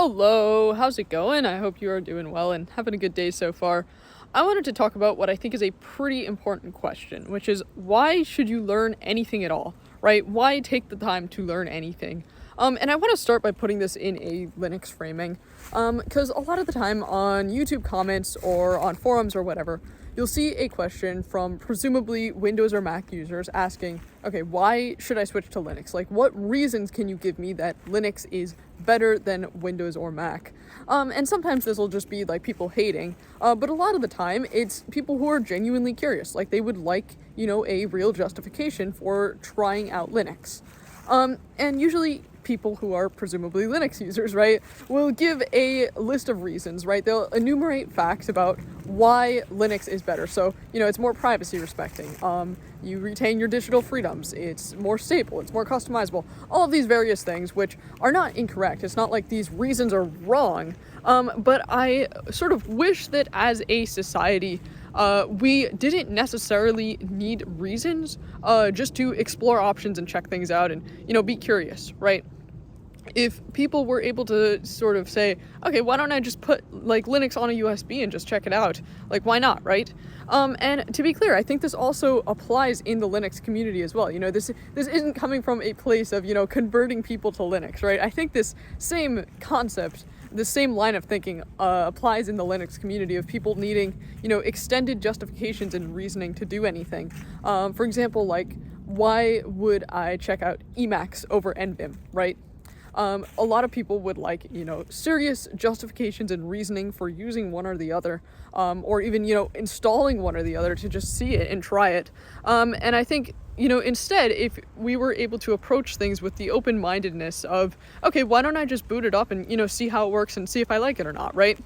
Hello, how's it going? I hope you are doing well and having a good day so far. I wanted to talk about what I think is a pretty important question, which is why should you learn anything at all, right? Why take the time to learn anything? And I want to start by putting this in a Linux framing, because a lot of the time on YouTube comments or on forums or whatever, you'll see a question from presumably Windows or Mac users asking, okay, why should I switch to Linux? Like, what reasons can you give me that Linux is better than Windows or Mac? And sometimes this will just be like people hating, but a lot of the time it's people who are genuinely curious, like they would like, a real justification for trying out Linux. And usually people who are presumably Linux users, right, will give a list of reasons, right? They'll enumerate facts about why Linux is better. So, it's more privacy respecting. You retain your digital freedoms. It's more stable. It's more customizable. All of these various things, which are not incorrect. It's not like these reasons are wrong. But I sort of wish that as a society, we didn't necessarily need reasons just to explore options and check things out and, be curious, right? If people were able to sort of say, okay, why don't I just put like Linux on a USB and just check it out? Like, why not, right? And to be clear, I think this also applies in the Linux community as well. This isn't coming from a place of, converting people to Linux, right? I think this same concept, the same line of thinking applies in the Linux community of people needing, extended justifications and reasoning to do anything. For example, like, why would I check out Emacs over NVim, right? A lot of people would like, serious justifications and reasoning for using one or the other, or even, installing one or the other to just see it and try it. And I think, instead, if we were able to approach things with the open-mindedness of, okay, why don't I just boot it up and, see how it works and see if I like it or not, right?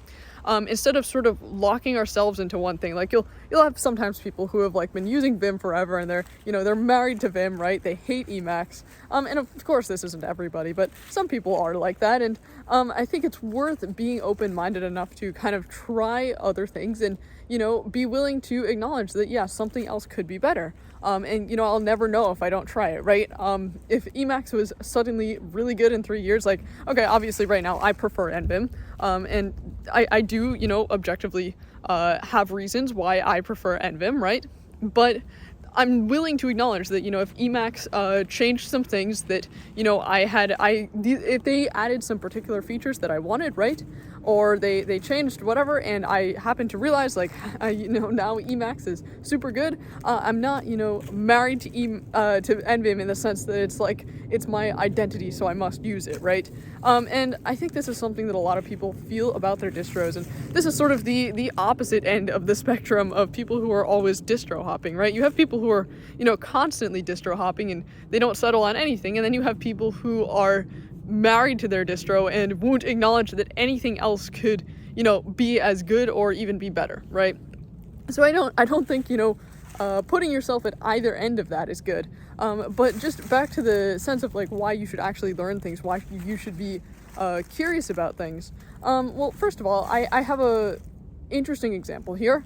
Instead of sort of locking ourselves into one thing. Like you'll have sometimes people who have like been using Vim forever and they're married to Vim, right? They hate Emacs. And of course this isn't everybody, but some people are like that. And I think it's worth being open-minded enough to kind of try other things and, be willing to acknowledge that, yeah, something else could be better. And, I'll never know if I don't try it, right? If Emacs was suddenly really good in 3 years, like, okay, obviously right now I prefer NVim, and I do, objectively have reasons why I prefer NVim, right? But I'm willing to acknowledge that, if Emacs changed some things that, if they added some particular features that I wanted, right? Or they changed whatever, and I happen to realize, like, now Emacs is super good. I'm not, married to NVim in the sense that it's like, it's my identity, so I must use it, right? And I think this is something that a lot of people feel about their distros, and this is sort of the opposite end of the spectrum of people who are always distro hopping, right? You have people who are, constantly distro hopping and they don't settle on anything, and then you have people who are married to their distro and won't acknowledge that anything else could, be as good or even be better, right? So I don't think, putting yourself at either end of that is good. But just back to the sense of like why you should actually learn things, why you should be curious about things. Well, first of all, I have a interesting example here.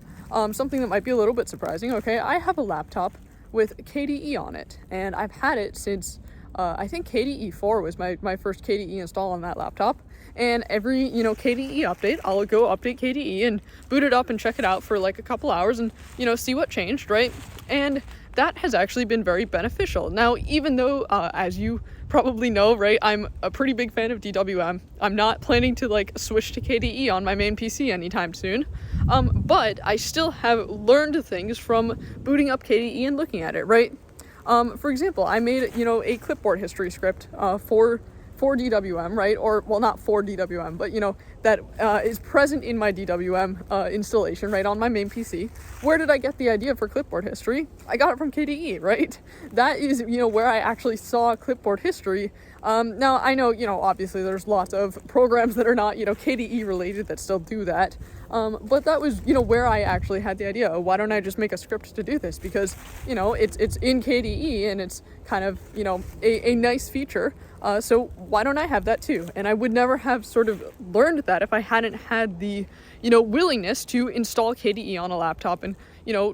Something that might be a little bit surprising. Okay, I have a laptop with KDE on it, and I've had it since I think KDE 4 was my first KDE install on that laptop. And every, KDE update, I'll go update KDE and boot it up and check it out for like a couple hours and, see what changed, right? And that has actually been very beneficial. Now, even though, as you probably know, right, I'm a pretty big fan of DWM, I'm not planning to like switch to KDE on my main PC anytime soon. But I still have learned things from booting up KDE and looking at it, right? For example, I made, a clipboard history script for DWM, right? Or, well, not for DWM, but, that is present in my DWM installation, right, on my main PC. Where did I get the idea for clipboard history? I got it from KDE, right? That is, where I actually saw clipboard history. Now, I know, obviously there's lots of programs that are not, KDE related that still do that. But that was, where I actually had the idea. Why don't I just make a script to do this? Because, it's in KDE and it's kind of, a nice feature. So why don't I have that too? And I would never have sort of learned that if I hadn't had the, willingness to install KDE on a laptop and,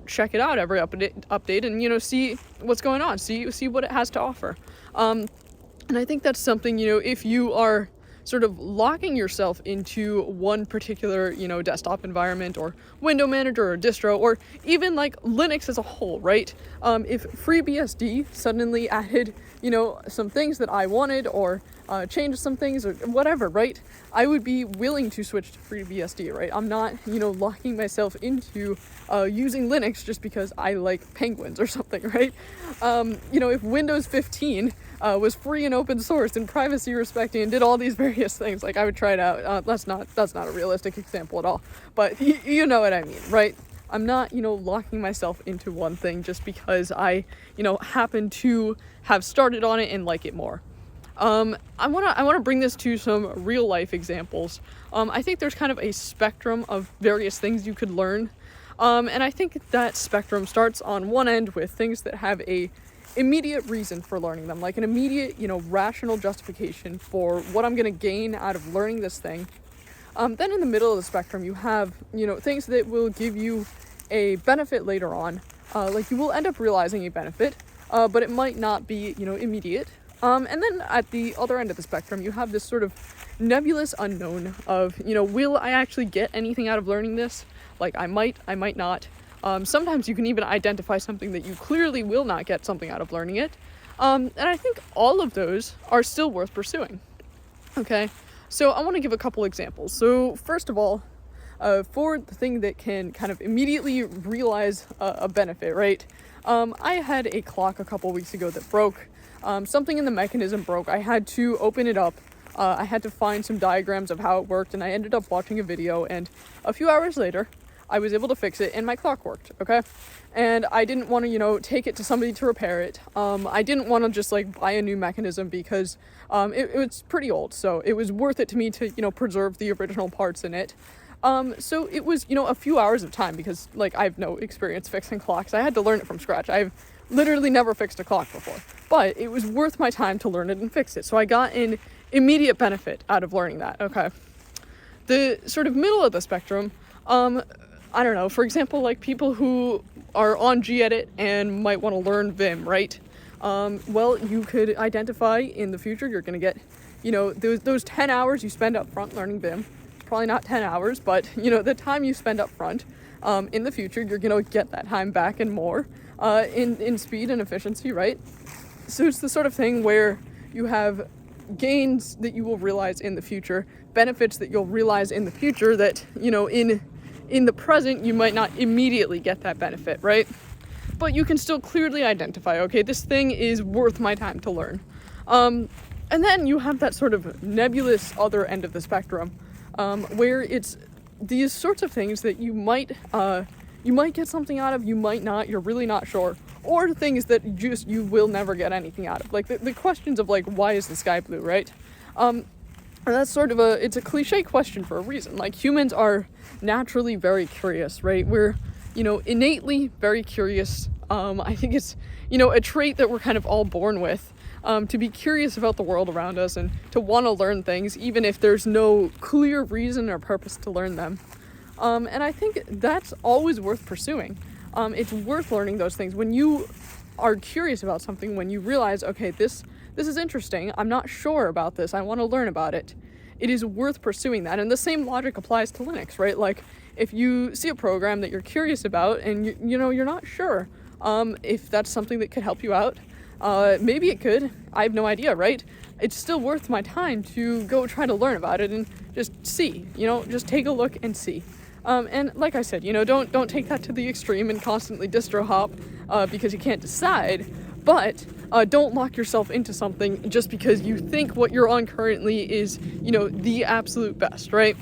check it out every update and, see what's going on, see what it has to offer. And I think that's something, if you are sort of locking yourself into one particular, desktop environment or window manager or distro, or even like Linux as a whole, right? If FreeBSD suddenly added, some things that I wanted, or changed some things or whatever, right? I would be willing to switch to FreeBSD, right? I'm not, locking myself into using Linux just because I like penguins or something, right? If Windows 15 was free and open source and privacy respecting and did all these various things, like I would try it out. That's not a realistic example at all, but you know what I mean, right? I'm not, locking myself into one thing just because I, happen to have started on it and like it more. I wanna bring this to some real life examples. I think there's kind of a spectrum of various things you could learn. And I think that spectrum starts on one end with things that have a immediate reason for learning them, like an immediate, rational justification for what I'm gonna gain out of learning this thing. Then in the middle of the spectrum, you have, things that will give you a benefit later on. Like you will end up realizing a benefit, but it might not be, immediate. And then at the other end of the spectrum, you have this sort of nebulous unknown of, will I actually get anything out of learning this? Like I might not. Sometimes you can even identify something that you clearly will not get something out of learning it. And I think all of those are still worth pursuing. Okay, so I want to give a couple examples. So first of all, for the thing that can kind of immediately realize a benefit, right? I had a clock a couple weeks ago that broke. Something in the mechanism broke. I had to open it up. I had to find some diagrams of how it worked, and I ended up watching a video, and a few hours later, I was able to fix it, and my clock worked, okay? And I didn't want to, take it to somebody to repair it. I didn't want to just, buy a new mechanism because it was pretty old, so it was worth it to me to, preserve the original parts in it. So it was, a few hours of time because, I have no experience fixing clocks. I had to learn it from scratch. I've literally never fixed a clock before, but it was worth my time to learn it and fix it. So I got an immediate benefit out of learning that, okay? The sort of middle of the spectrum, I don't know, for example, people who are on gedit and might want to learn Vim, right? Well, you could identify in the future, you're going to get, those 10 hours you spend up front learning Vim, probably not 10 hours, but, the time you spend up front, in the future, you're going to get that time back and more, in speed and efficiency, right? So it's the sort of thing where you have gains that you will realize in the future, benefits that you'll realize in the future that, in the present, you might not immediately get that benefit, right? But you can still clearly identify, okay, this thing is worth my time to learn. And then you have that sort of nebulous other end of the spectrum, where it's these sorts of things that you might get something out of, you might not, you're really not sure, or things that you will never get anything out of. Like the questions of why is the sky blue, right? And that's sort of it's a cliche question for a reason. Humans are naturally very curious, right? We're, innately very curious. I think it's, a trait that we're kind of all born with, to be curious about the world around us and to want to learn things, even if there's no clear reason or purpose to learn them. And I think that's always worth pursuing. It's worth learning those things. When you are curious about something, when you realize, okay, this is interesting, I'm not sure about this, I want to learn about it, it is worth pursuing that. And the same logic applies to Linux, right? If you see a program that you're curious about and you're not sure if that's something that could help you out, maybe it could, I have no idea, right? It's still worth my time to go try to learn about it and just see, just take a look and see. And like I said, don't take that to the extreme and constantly distro hop because you can't decide, but don't lock yourself into something just because you think what you're on currently is, the absolute best, right?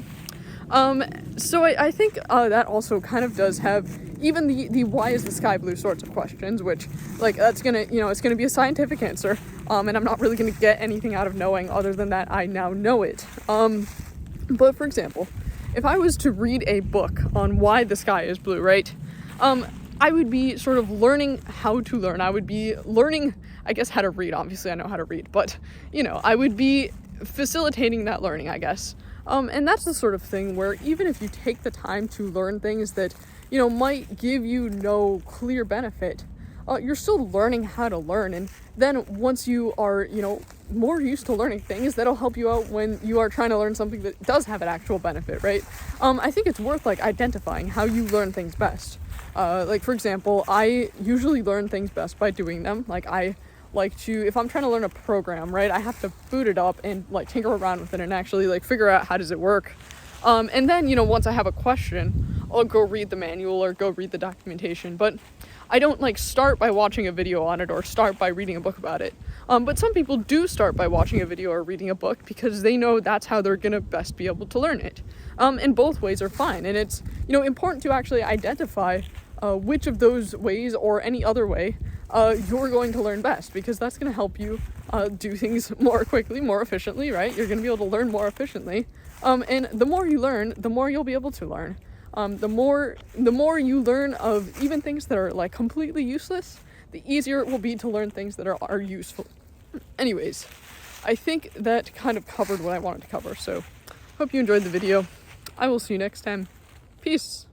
So I think that also kind of does have even the why is the sky blue sorts of questions, which that's gonna, it's gonna be a scientific answer, and I'm not really gonna get anything out of knowing other than that I now know it. But for example, if I was to read a book on why the sky is blue, right, I would be sort of learning how to learn. I would be learning, I guess, how to read. Obviously, I know how to read, but, I would be facilitating that learning, I guess. And that's the sort of thing where even if you take the time to learn things that, might give you no clear benefit, you're still learning how to learn. And then once you are, more used to learning things, that'll help you out when you are trying to learn something that does have an actual benefit, right? I think it's worth like identifying how you learn things best. Like for example, I usually learn things best by doing them. Like I like to, if I'm trying to learn a program, right, I have to boot it up and like tinker around with it and actually like figure out how does it work. And then, once I have a question, I'll go read the manual or go read the documentation. But I don't like start by watching a video on it or start by reading a book about it. But some people do start by watching a video or reading a book because they know that's how they're gonna best be able to learn it. And both ways are fine. And it's, important to actually identify which of those ways or any other way you're going to learn best, because that's going to help you do things more quickly, more efficiently, right? You're going to be able to learn more efficiently. And the more you learn, the more you'll be able to learn. The more you learn of even things that are like completely useless, the easier it will be to learn things that are useful. Anyways, I think that kind of covered what I wanted to cover. So hope you enjoyed the video. I will see you next time. Peace.